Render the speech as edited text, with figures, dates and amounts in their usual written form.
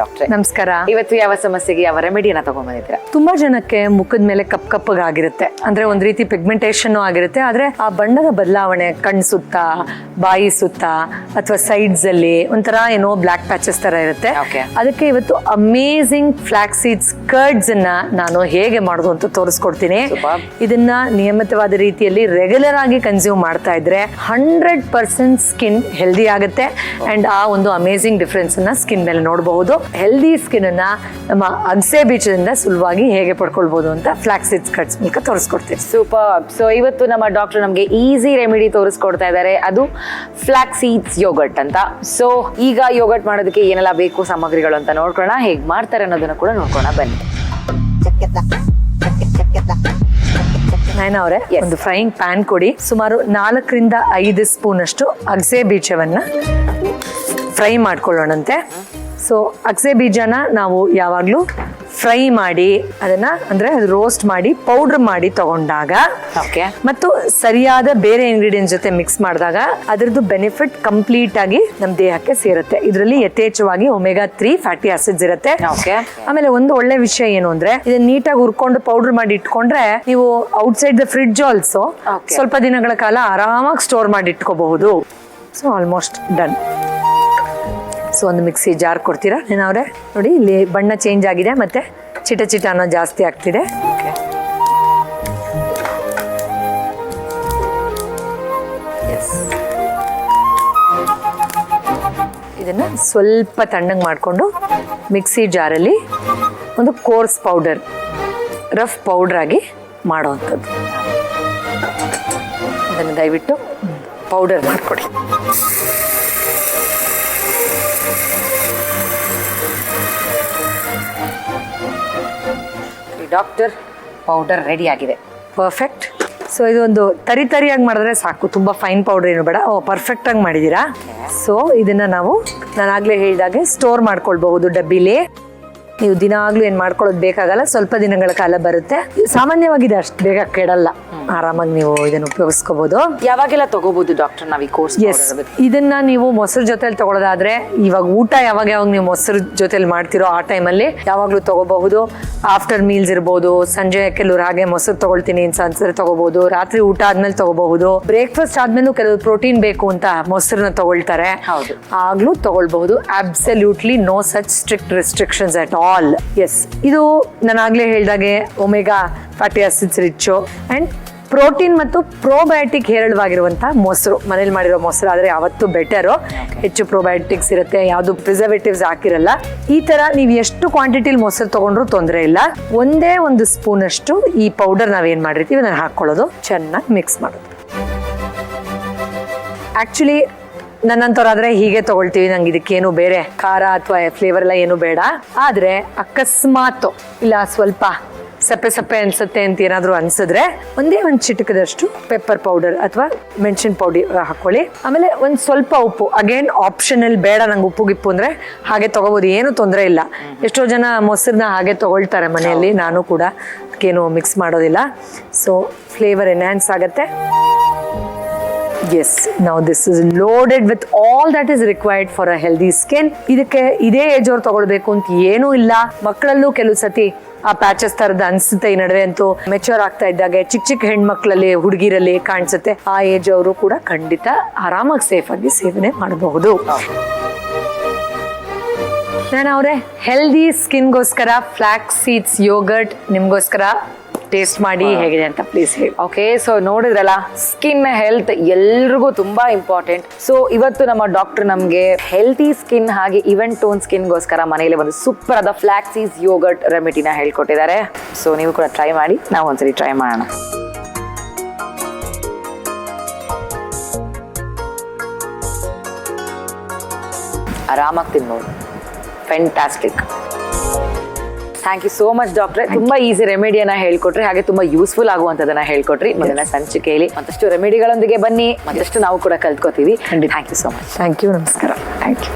ಡಾಕ್ಟ್ರೆ ನಮಸ್ಕಾರ. ಇವತ್ತು ಯಾವ ಸಮಸ್ಯೆಗೆ ಯಾವ ರೆಮಿಡಿಯನ್ನ ತಗೊಂಡ್ಬಂದಿದ್ದೀರಾ? ತುಂಬಾ ಜನಕ್ಕೆ ಮುಖದ ಮೇಲೆ ಕಪ್ಪಗಾಗಿರುತ್ತೆ, ಅಂದ್ರೆ ಒಂದ್ ರೀತಿ ಪಿಗ್ಮೆಂಟೇಷನ್ ಆಗಿರುತ್ತೆ. ಆದ್ರೆ ಆ ಬಣ್ಣದ ಬದಲಾವಣೆ ಕಣ್ ಸುತ್ತ, ಬಾಯಿ ಸುತ್ತ ಅಥವಾ ಸೈಡ್ಸ್ ಅಲ್ಲಿ ಒಂಥರ ಏನೋ ಬ್ಲಾಕ್ ಪ್ಯಾಚಸ್ ತರ ಇರುತ್ತೆ. ಅದಕ್ಕೆ ಇವತ್ತು ಅಮೇಸಿಂಗ್ ಫ್ಲಾಕ್ಸ್ ಸೀಡ್ಸ್ ಕರ್ಡ್ಸ್ ಅನ್ನ ನಾನು ಹೇಗೆ ಮಾಡೋದು ಅಂತ ತೋರಿಸ್ಕೊಡ್ತೀನಿ. ಇದನ್ನ ನಿಯಮಿತವಾದ ರೀತಿಯಲ್ಲಿ ರೆಗ್ಯುಲರ್ ಆಗಿ ಕನ್ಸ್ಯೂಮ್ ಮಾಡ್ತಾ ಇದ್ರೆ 100% ಸ್ಕಿನ್ ಹೆಲ್ದಿ ಆಗುತ್ತೆ ಅಂಡ್ ಆ ಒಂದು ಅಮೇಸಿಂಗ್ ಡಿಫ್ರೆನ್ಸ್ ಅನ್ನ ಸ್ಕಿನ್ ಮೇಲೆ ನೋಡಬಹುದು. ಹೆಲ್ದಿ ಸ್ಕಿನ್ ಅನ್ನ ನಮ್ಮ ಅಗಸೆ ಬೀಜದಿಂದ ಸುಲಭವಾಗಿ ಹೇಗೆ ಪಡ್ಕೊಳ್ಬಹುದು ಅಂತ ಫ್ಲಾಕ್ಸ್ ಸೀಡ್ಸ್ ಕಟ್ಸ್ ಮೂಲಕ ತೋರಿಸ್ಕೊಡ್ತೀನಿ. ಸೂಪರ್. ಸೊ ಇವತ್ತು ನಮ್ಮ ಡಾಕ್ಟರ್ ನಮಗೆ ಈಸಿ ರೆಮಿಡಿ ತೋರಿಸ್ಕೊಡ್ತಾ ಇದ್ದಾರೆ, ಅದು ಫ್ಲಾಕ್ಸ್ ಸೀಡ್ಸ್ ಯೋಗರ್ಟ್ ಅಂತ. ಸೊ ಈಗ ಯೋಗರ್ಟ್ ಮಾಡೋದಕ್ಕೆ ಏನೆಲ್ಲ ಬೇಕು ಸಾಮಗ್ರಿಗಳು ಅಂತ ನೋಡ್ಕೊಳ್ಳೋಣ, ಹೇಗೆ ಮಾಡ್ತಾರೆ ಅನ್ನೋದನ್ನ ಕೂಡ ನೋಡ್ಕೊಳ್ಳೋಣ ಬನ್ನಿ. ಅವರೇ ಒಂದು ಫ್ರೈಯಿಂಗ್ ಪ್ಯಾನ್ ಕೊಡಿ. ಸುಮಾರು 4ರಿಂದ 5 ಸ್ಪೂನ್ ಅಷ್ಟು ಅಗಸೆ ಬೀಜವನ್ನ ಫ್ರೈ ಮಾಡ್ಕೊಳ್ಳೋಣಂತೆ. ಸೊ ಅಗಸೆ ಬೀಜನ ನಾವು ಯಾವಾಗ್ಲೂ ಫ್ರೈ ಮಾಡಿ ಅದನ್ನ ಅಂದ್ರೆ ರೋಸ್ಟ್ ಮಾಡಿ ಪೌಡರ್ ಮಾಡಿ ತಗೊಂಡಾಗ ಮತ್ತು ಸರಿಯಾದ ಬೇರೆ ಇಂಗ್ರೀಡಿಯೆಂಟ್ಸ್ ಜೊತೆ ಮಿಕ್ಸ್ ಮಾಡಿದಾಗ ಅದರದ್ದು ಬೆನಿಫಿಟ್ ಕಂಪ್ಲೀಟ್ ಆಗಿ ನಮ್ಮ ದೇಹಕ್ಕೆ ಸೇರುತ್ತೆ. ಇದರಲ್ಲಿ ಯಥೇಚ್ಛವಾಗಿ ಒಮೆಗಾ 3 ಫ್ಯಾಟಿ ಆಸಿಡ್ಸ್ ಇರುತ್ತೆ. ಆಮೇಲೆ ಒಂದು ಒಳ್ಳೆ ವಿಷಯ ಏನು ಅಂದ್ರೆ ಇದನ್ನ ನೀಟಾಗಿ ಹುರ್ಕೊಂಡು ಪೌಡರ್ ಮಾಡಿ ಇಟ್ಕೊಂಡ್ರೆ ನೀವು ಔಟ್ಸೈಡ್ ದ ಫ್ರಿಡ್ಜ್ ಆಲ್ಸೋ ಸ್ವಲ್ಪ ದಿನಗಳ ಕಾಲ ಆರಾಮಾಗಿ ಸ್ಟೋರ್ ಮಾಡಿ ಇಟ್ಕೋಬಹುದು. So almost done. ಸೊ ಒಂದು ಮಿಕ್ಸಿ ಜಾರ್ ಕೊಡ್ತೀರಾ ಅವರೇ? ನೋಡಿ ಇಲ್ಲಿ ಬಣ್ಣ ಚೇಂಜ್ ಆಗಿದೆ ಮತ್ತೆ ಚಿಟ ಚಿಟ ಅನ್ನೋ ಜಾಸ್ತಿ ಆಗ್ತಿದೆ. ಇದನ್ನ ಸ್ವಲ್ಪ ತಣ್ಣಗೆ ಮಾಡಿಕೊಂಡು ಮಿಕ್ಸಿ ಜಾರಲ್ಲಿ ಒಂದು ಕೋರ್ಸ್ ಪೌಡರ್, ರಫ್ ಪೌಡರ್ ಆಗಿ ಮಾಡೋವಂಥದ್ದು. ಅದನ್ನು ದಯವಿಟ್ಟು ಪೌಡರ್ ಮಾಡಿಕೊಡಿ. ಡಾಕ್ಟರ್, ಪೌಡರ್ ರೆಡಿ ಆಗಿದೆ. ಪರ್ಫೆಕ್ಟ್. ಸೊ ಇದು ಒಂದು ತರಿಯಾಗಿ ಮಾಡಿದ್ರೆ ಸಾಕು, ತುಂಬಾ ಫೈನ್ ಪೌಡರ್ ಏನು ಬೇಡ. ಪರ್ಫೆಕ್ಟ್ ಆಗಿ ಮಾಡಿದೀರಾ. ಸೊ ಇದನ್ನ ನಾವು ನಾನಾಗ್ಲೇ ಹೇಳಿದಾಗೆ ಸ್ಟೋರ್ ಮಾಡ್ಕೊಳ್ಬಹುದು ಡಬ್ಬಿಲಿ. ನೀವು ದಿನಾಗ್ಲೂ ಏನ್ ಮಾಡ್ಕೊಳ್ಳೋದು ಬೇಕಾಗಲ್ಲ, ಸ್ವಲ್ಪ ದಿನಗಳ ಕಾಲ ಬರುತ್ತೆ. ಸಾಮಾನ್ಯವಾಗಿದೆ, ಅಷ್ಟು ಬೇಗ ಕೆಡಲ್ಲ, ಆರಾಮಾಗಿ ನೀವು ಇದನ್ನ ಉಪಯೋಗಿಸ್ಕೋಬಹುದು. ಯಾವಾಗೆಲ್ಲ ತಗೋಬಹುದು ಡಾಕ್ಟರ್ ನಾವು ಈ ಕೋರ್ಸ್? ಇದನ್ನ ನೀವು ಮೊಸರು ಜೊತೆಲಿ ತಗೊಳ್ಳೋದಾದ್ರೆ, ಇವಾಗ ಊಟ ಯಾವಾಗ ನೀವು ಮೊಸರು ಜೊತೆಲಿ ಮಾಡ್ತಿರೋ ಆ ಟೈಮಲ್ಲಿ ಯಾವಾಗ್ಲೂ ತಗೋಬಹುದು. ಆಫ್ಟರ್ ಮೀಲ್ಸ್ ಇರ್ಬೋದು, ಸಂಜೆ ಕೆಲವ್ರು ಹಾಗೆ ಮೊಸರು ತಗೊಳ್ತೀನಿ ಅನ್ಸರಿ ತಗೋಬಹುದು, ರಾತ್ರಿ ಊಟ ಆದ್ಮೇಲೆ ತಗೋಬಹುದು, ಬ್ರೇಕ್ಫಾಸ್ಟ್ ಆದ್ಮೇಲೂ ಕೆಲವರು ಪ್ರೋಟೀನ್ ಬೇಕು ಅಂತ ಮೊಸರನ್ನ ತಗೊಳ್ತಾರೆ, ಆಗ್ಲೂ ತಗೊಳ್ಬಹುದು. Absolutely no such strict restrictions at all. Yes, ಇದು ನಾನು ಆಗ್ಲೇ ಹೇಳಿದಾಗೆ omega fatty acids rich and protein ಮತ್ತು ಪ್ರೋಬಯೋಟಿಕ್ ಹೇರಳವಾಗಿರುವಂತಹ ಮೊಸರು. ಮನೇಲಿ ಮಾಡಿರೋ ಮೊಸರು ಆದ್ರೆ ಯಾವತ್ತೂ ಬೆಟರು, ಹೆಚ್ಚು ಪ್ರೋಬಯೋಟಿಕ್ಸ್ ಇರುತ್ತೆ, ಯಾವುದು ಪ್ರಿಸರ್ವೇಟಿವ್ಸ್ ಹಾಕಿರಲ್ಲ. ಈ ತರ ನೀವು ಎಷ್ಟು ಕ್ವಾಂಟಿಟಿಲಿ ಮೊಸರು ತಗೊಂಡ್ರು ತೊಂದರೆ ಇಲ್ಲ. ಒಂದೇ ಒಂದು ಸ್ಪೂನ್ ಅಷ್ಟು ಈ ಪೌಡರ್ ನಾವೇನ್ ಮಾಡಿರ್ತೀವಿ ಅದನ್ನ ಹಾಕೊಳ್ಳೋದು, ಚೆನ್ನಾಗಿ ಮಿಕ್ಸ್ ಮಾಡೋದು. ಆಕ್ಚುಲಿ ನನ್ನಂತವ್ರಾದ್ರೆ ಹೀಗೆ ತಗೊಳ್ತೀವಿ, ನಂಗೆ ಇದಕ್ಕೇನು ಬೇರೆ ಖಾರ ಅಥವಾ ಫ್ಲೇವರ್ ಎಲ್ಲ ಏನು ಬೇಡ. ಆದ್ರೆ ಅಕಸ್ಮಾತ್ ಇಲ್ಲ ಸ್ವಲ್ಪ ಸಪ್ಪೆ ಅನ್ಸುತ್ತೆ ಅಂತ ಏನಾದ್ರು ಅನ್ಸಿದ್ರೆ ಒಂದೇ ಒಂದು ಚಿಟಕದಷ್ಟು ಪೆಪ್ಪರ್ ಪೌಡರ್ ಅಥವಾ ಮೆಣಸಿನ ಪೌಡರ್ ಹಾಕೊಳ್ಳಿ. ಆಮೇಲೆ ಒಂದ್ ಸ್ವಲ್ಪ ಉಪ್ಪು, ಅಗೇನ್ ಆಪ್ಷನಲ್, ಬೇಡ ನಂಗೆ ಉಪ್ಪು ಗಿಪ್ಪು ಅಂದ್ರೆ ಹಾಗೆ ತಗೋಬಹುದು, ಏನು ತೊಂದರೆ ಇಲ್ಲ. ಎಷ್ಟೋ ಜನ ಮೊಸರನ್ನ ಹಾಗೆ ತಗೊಳ್ತಾರೆ ಮನೆಯಲ್ಲಿ, ನಾನು ಕೂಡ ಏನು ಮಿಕ್ಸ್ ಮಾಡೋದಿಲ್ಲ. ಸೊ ಫ್ಲೇವರ್ ಎನ್ಹಾನ್ಸ್ ಆಗತ್ತೆ. Yes, now this is loaded with all that is required for a healthy skin. ಇದಕ್ಕೆ ಇದೇ ಏಜ್ ಅವ್ರು ತಗೊಳ್ಬೇಕು ಅಂತ ಏನೂ ಇಲ್ಲ. ಮಕ್ಕಳಲ್ಲೂ ಕೆಲವು ಸತಿ ಆ ಪ್ಯಾಚಸ್ ತರದ ಅನ್ಸುತ್ತೆ ಈ ನಡುವೆ ಅಂತೂ. ಮೆಚೂರ್ ಆಗ್ತಾ ಇದ್ದಾಗೆ ಚಿಕ್ಕ ಹೆಣ್ಮಕ್ಳಲ್ಲಿ, ಹುಡುಗಿರಲ್ಲಿ ಕಾಣಿಸುತ್ತೆ. ಆ ಏಜ್ ಅವರು ಕೂಡ ಖಂಡಿತ ಆರಾಮಾಗಿ ಸೇಫ್ ಆಗಿ ಸೇವನೆ ಮಾಡಬಹುದು. ಅವರೇ ಹೆಲ್ದಿ ಸ್ಕಿನ್ಗೋಸ್ಕರ ಫ್ಲಾಕ್ಸ್ ಸೀಡ್ಸ್ ಯೋಗರ್ಟ್ ನಿಮ್ಗೋಸ್ಕರ ಟೇಸ್ಟ್ ಮಾಡಿ ಹೇಗಿದೆ ಅಂತ ಪ್ಲೀಸ್ ಹೇಳಿ. ಓಕೆ, ಸೊ ನೋಡಿದ್ರಲ್ಲ, ಸ್ಕಿನ್ ಹೆಲ್ತ್ ಎಲ್ರಿಗೂ ತುಂಬಾ ಇಂಪಾರ್ಟೆಂಟ್. ಸೊ ಇವತ್ತು ನಮ್ಮ ಡಾಕ್ಟರ್ ನಮ್ಗೆ ಹೆಲ್ತಿ ಸ್ಕಿನ್ ಹಾಗೆ ಈವೆನ್ ಟೋನ್ ಸ್ಕಿನ್ಗೋಸ್ಕರ ಮನೆಯಲ್ಲಿ ಒಂದು ಸೂಪರ್ ಆದ ಫ್ಲಾಕ್ಸ್ ಸೀಡ್ಸ್ ಯೋಗರ್ಟ್ ರೆಮಿಡಿನ ಹೇಳ್ಕೊಟ್ಟಿದ್ದಾರೆ. ಸೊ ನೀವು ಕೂಡ ಟ್ರೈ ಮಾಡಿ, ನಾವು ಒಂದ್ಸರಿ ಟ್ರೈ ಮಾಡೋಣ. ಆರಾಮಾಗಿ ತಿನ್ಬೋದು. Fantastic. Thank you so much ಡಾಕ್ಟ್ರೆ. ತುಂಬಾ ಈಸಿ ರೆಮಿಡಿಯನ್ನ ಹೇಳ್ಕೊಟ್ರಿ, ಹಾಗೆ ತುಂಬಾ ಯೂಸ್ಫುಲ್ ಆಗುವಂತದನ್ನ ಹೇಳ್ಕೊಟ್ರಿ. ಮುಂದಿನ ಸಂಚಿಕೆಯಲ್ಲಿ ಮತ್ತಷ್ಟು ರೆಮಿಡಿಗಳೊಂದಿಗೆ ಬನ್ನಿ, ಮತ್ತಷ್ಟು ನಾವು ಕೂಡ ಕಲ್ತ್ಕೋತೀವಿ. Thank you so much. Thank you. ನಮಸ್ಕಾರ. Thank you.